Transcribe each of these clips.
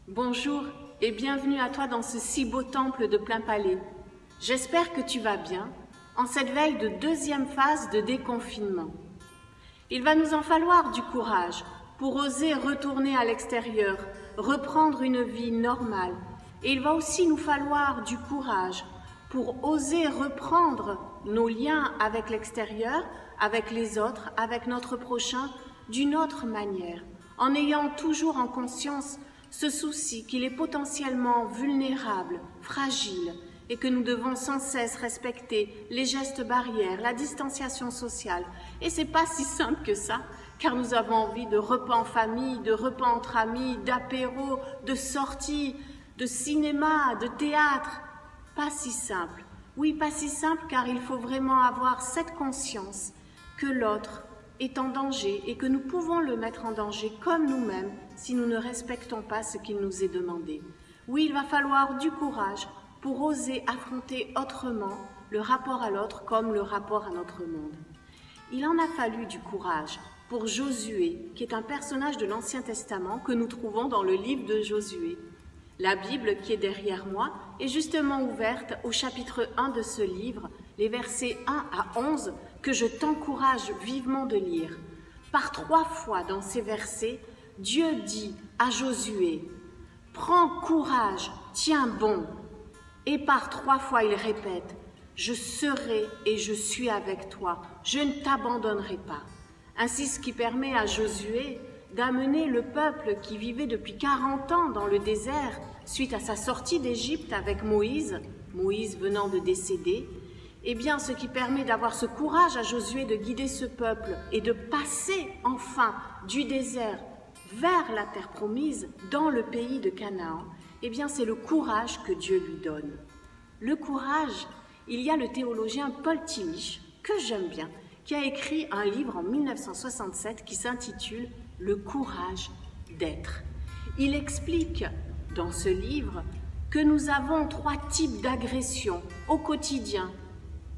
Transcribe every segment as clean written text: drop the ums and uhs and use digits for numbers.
Bonjour et bienvenue à toi dans ce si beau temple de plein palais. J'espère que tu vas bien en cette veille de deuxième phase de déconfinement. Il va nous en falloir du courage pour oser retourner à l'extérieur, reprendre une vie normale. Et il va aussi nous falloir du courage pour oser reprendre nos liens avec l'extérieur, avec les autres, avec notre prochain, d'une autre manière, en ayant toujours en conscience ce souci qu'il est potentiellement vulnérable, fragile, et que nous devons sans cesse respecter les gestes barrières, la distanciation sociale. Et c'est pas si simple que ça, car nous avons envie de repas en famille, de repas entre amis, d'apéros, de sorties, de cinéma, de théâtre. Pas si simple. Oui, pas si simple, car il faut vraiment avoir cette conscience que l'autre est en danger et que nous pouvons le mettre en danger comme nous-mêmes si nous ne respectons pas ce qu'il nous est demandé. Oui, il va falloir du courage pour oser affronter autrement le rapport à l'autre comme le rapport à notre monde. Il en a fallu du courage pour Josué, qui est un personnage de l'Ancien Testament que nous trouvons dans le livre de Josué. La Bible qui est derrière moi est justement ouverte au chapitre 1 de ce livre, les versets 1 à 11, que je t'encourage vivement de lire. Par 3 fois dans ces versets, Dieu dit à Josué « Prends courage, tiens bon ». Et par 3 fois il répète « Je serai et je suis avec toi, je ne t'abandonnerai pas ». Ainsi, ce qui permet à Josué d'amener le peuple qui vivait depuis 40 ans dans le désert suite à sa sortie d'Égypte avec Moïse venant de décéder, eh bien ce qui permet d'avoir ce courage à Josué de guider ce peuple et de passer enfin du désert vers la terre promise dans le pays de Canaan, eh bien c'est le courage que Dieu lui donne. Le courage, il y a le théologien Paul Tillich, que j'aime bien, qui a écrit un livre en 1967 qui s'intitule « Le courage d'être ». Il explique dans ce livre que nous avons 3 types d'agressions au quotidien,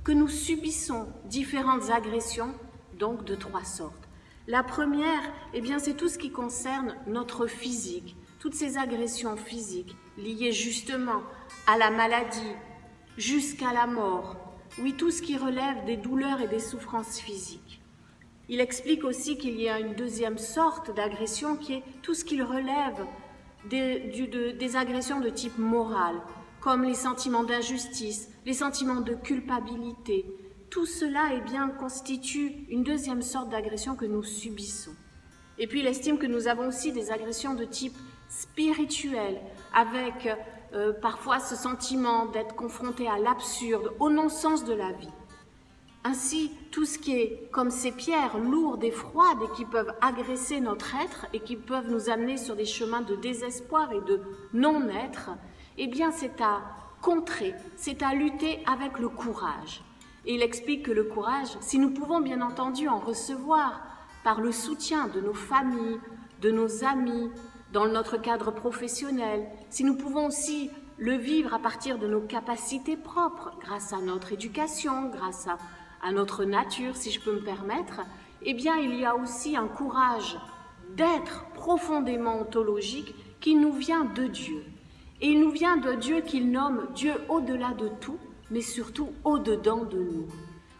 que nous subissons différentes agressions, donc de 3 sortes. La première, eh bien, c'est tout ce qui concerne notre physique, toutes ces agressions physiques liées justement à la maladie, jusqu'à la mort. Oui, tout ce qui relève des douleurs et des souffrances physiques. Il explique aussi qu'il y a une deuxième sorte d'agression qui est tout ce qui relève des agressions de type moral, comme les sentiments d'injustice, les sentiments de culpabilité. Tout cela eh bien, constitue une deuxième sorte d'agression que nous subissons. Et puis il estime que nous avons aussi des agressions de type spirituel, avec parfois ce sentiment d'être confronté à l'absurde, au non-sens de la vie. Ainsi, tout ce qui est comme ces pierres lourdes et froides et qui peuvent agresser notre être et qui peuvent nous amener sur des chemins de désespoir et de non-être, eh bien c'est à contrer, c'est à lutter avec le courage. Et il explique que le courage, si nous pouvons bien entendu en recevoir par le soutien de nos familles, de nos amis, dans notre cadre professionnel, si nous pouvons aussi le vivre à partir de nos capacités propres, grâce à notre éducation, grâce à notre nature, si je peux me permettre, eh bien il y a aussi un courage d'être profondément ontologique qui nous vient de Dieu. Et il nous vient de Dieu qu'il nomme Dieu au-delà de tout, mais surtout au-dedans de nous.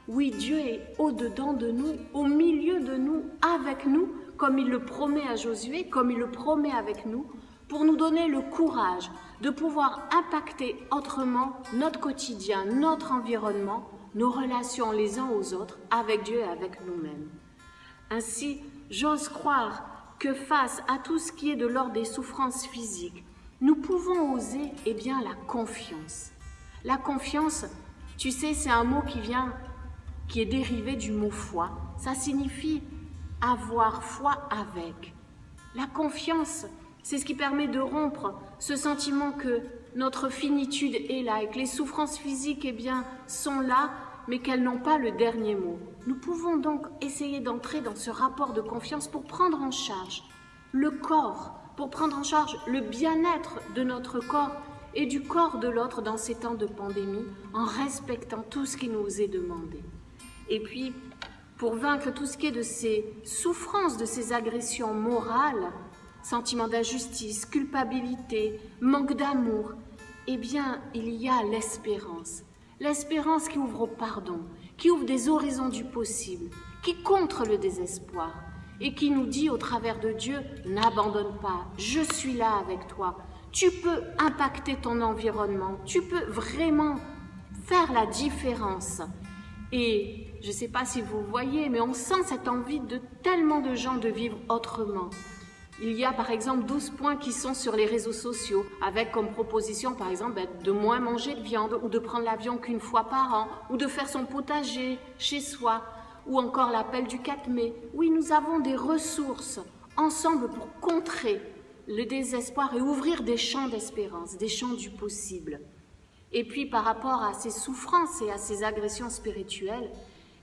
Oui, Dieu est au-dedans de nous, au milieu de nous, avec nous, comme il le promet à Josué, comme il le promet avec nous, pour nous donner le courage de pouvoir impacter autrement notre quotidien, notre environnement, nos relations les uns aux autres, avec Dieu et avec nous-mêmes. Ainsi, j'ose croire que face à tout ce qui est de l'ordre des souffrances physiques, nous pouvons oser eh bien, la confiance. La confiance, tu sais, c'est un mot qui est dérivé du mot foi. Ça signifie avoir foi avec. La confiance, c'est ce qui permet de rompre ce sentiment que notre finitude est là et que les souffrances physiques eh bien, sont là, mais qu'elles n'ont pas le dernier mot. Nous pouvons donc essayer d'entrer dans ce rapport de confiance pour prendre en charge le corps, pour prendre en charge le bien-être de notre corps et du corps de l'autre dans ces temps de pandémie, en respectant tout ce qui nous est demandé. Et puis, pour vaincre tout ce qui est de ces souffrances, de ces agressions morales, sentiment d'injustice, culpabilité, manque d'amour, eh bien, il y a l'espérance. L'espérance qui ouvre au pardon, qui ouvre des horizons du possible, qui contre le désespoir et qui nous dit au travers de Dieu, n'abandonne pas, je suis là avec toi. Tu peux impacter ton environnement, tu peux vraiment faire la différence. Et je ne sais pas si vous voyez, mais on sent cette envie de tellement de gens de vivre autrement. Il y a par exemple 12 points qui sont sur les réseaux sociaux, avec comme proposition par exemple de moins manger de viande ou de prendre l'avion qu'une fois par an, ou de faire son potager chez soi, ou encore l'appel du 4 mai. Oui, nous avons des ressources ensemble pour contrer le désespoir et ouvrir des champs d'espérance, des champs du possible. Et puis par rapport à ces souffrances et à ces agressions spirituelles,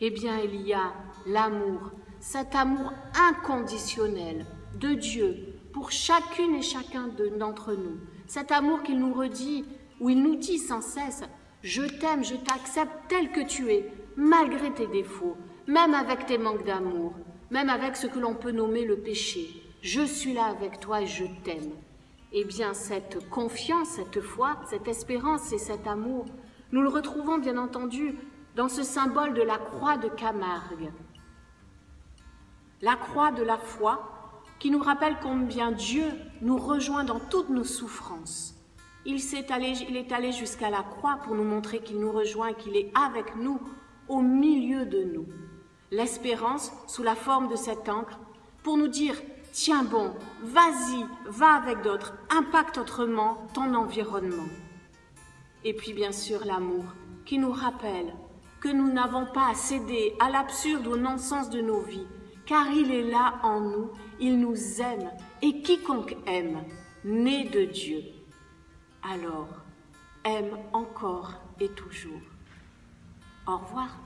eh bien il y a l'amour, cet amour inconditionnel de Dieu pour chacune et chacun d'entre nous. Cet amour qu'il nous redit, où il nous dit sans cesse, je t'aime, je t'accepte tel que tu es, malgré tes défauts, même avec tes manques d'amour, même avec ce que l'on peut nommer le péché. Je suis là avec toi et je t'aime. Eh bien, cette confiance, cette foi, cette espérance et cet amour, nous le retrouvons bien entendu dans ce symbole de la croix de Camargue. La croix de la foi qui nous rappelle combien Dieu nous rejoint dans toutes nos souffrances. Il est allé jusqu'à la croix pour nous montrer qu'il nous rejoint et qu'il est avec nous, au milieu de nous. L'espérance, sous la forme de cette encre, pour nous dire « Tiens bon, vas-y, va avec d'autres, impacte autrement ton environnement. » Et puis bien sûr l'amour, qui nous rappelle que nous n'avons pas à céder à l'absurde ou au non-sens de nos vies, car il est là en nous, il nous aime, et quiconque aime, né de Dieu. Alors, aime encore et toujours. Au revoir.